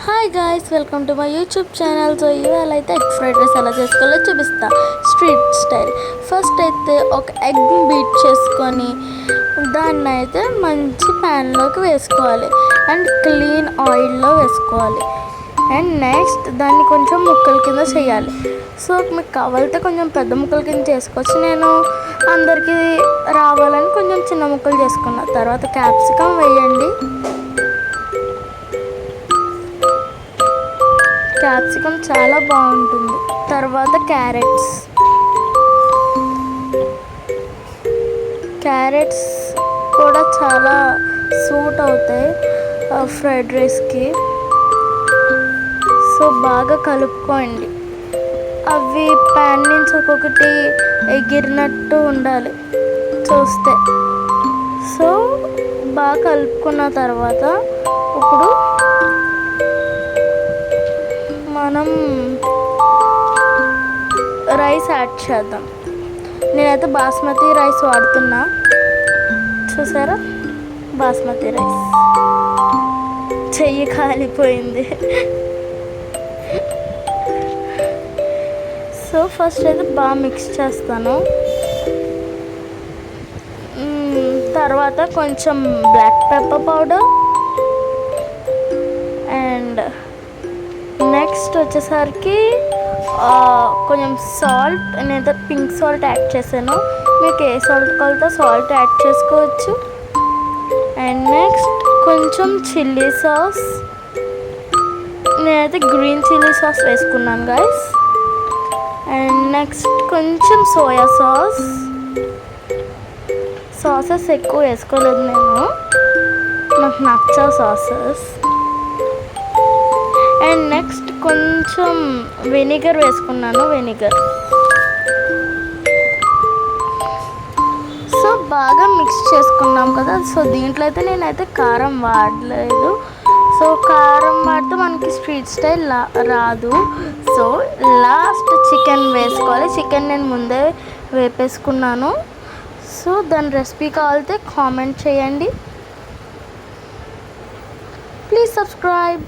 Hi guys, welcome to my YouTube channel. So ఇవాళ అయితే egg fried rice ఎలా చేసుకోవాలో చూపిస్తా, స్ట్రీట్ స్టైల్. ఫస్ట్ అయితే ఒక ఎగ్ బీట్ చేసుకొని దాన్ని అయితే మంచి ప్యాన్లోకి వేసుకోవాలి అండ్ క్లీన్ ఆయిల్లో వేసుకోవాలి. అండ్ నెక్స్ట్ దాన్ని కొంచెం ముక్కల కింద చేయాలి. సో మీకు కావాలితే కొంచెం పెద్ద ముక్కల కింద చేసుకోవచ్చు. నేను అందరికీ రావాలని కొంచెం చిన్న ముక్కలు చేసుకున్నా. తర్వాత క్యాప్సికమ్ వేయండి. క్యాప్సికమ్ చాలా బాగుంటుంది. తర్వాత క్యారెట్స్ కూడా చాలా సూట్ అవుతాయి ఫ్రైడ్ రైస్కి. సో బాగా కలుపుకోండి. అవి ప్యాన్ నుంచి ఒక్కొక్కటి ఎగిరినట్టు ఉండాలి చూస్తే. సో బాగా కలుపుకున్న తర్వాత ఇప్పుడు మనం రైస్ యాడ్ చేద్దాం. నేనైతే బాస్మతి రైస్ వాడుతున్నా. చూసారా, బాస్మతి రైస్. చెయ్యి కాలిపోయింది. సో ఫస్ట్ అయితే బాగా మిక్స్ చేస్తాను. తర్వాత కొంచెం black pepper powder and next వచ్చేసరికి కొంచెం సాల్ట్. నేనైతే పింక్ సాల్ట్ యాడ్ చేశాను. మీకు ఏ సాల్ట్ కావాలితే సాల్ట్ యాడ్ చేసుకోవచ్చు. అండ్ నెక్స్ట్ కొంచెం చిల్లీ సాస్. నేనైతే గ్రీన్ చిల్లీ సాస్ వేసుకున్నాను గైస్. అండ్ నెక్స్ట్ కొంచెం సోయా సాసెస్ ఎక్కువ వేసుకోలేదు నేను, నాకు నచ్చవు సాసెస్. అండ్ నెక్స్ట్ కొంచెం వెనిగర్ వేసుకున్నాను. సో బాగా మిక్స్ చేసుకున్నాం కదా. సో దీంట్లో అయితే నేనైతే కారం వాడలేదు. సో కారం వాడితే మనకి స్ట్రీట్ స్టైల్ రాదు. సో లాస్ట్ చికెన్ వేసుకోవాలి. చికెన్ నేను ముందే వేపేసుకున్నాను. సో దాని రెసిపీ కావాలితే కామెంట్ చేయండి. Please subscribe.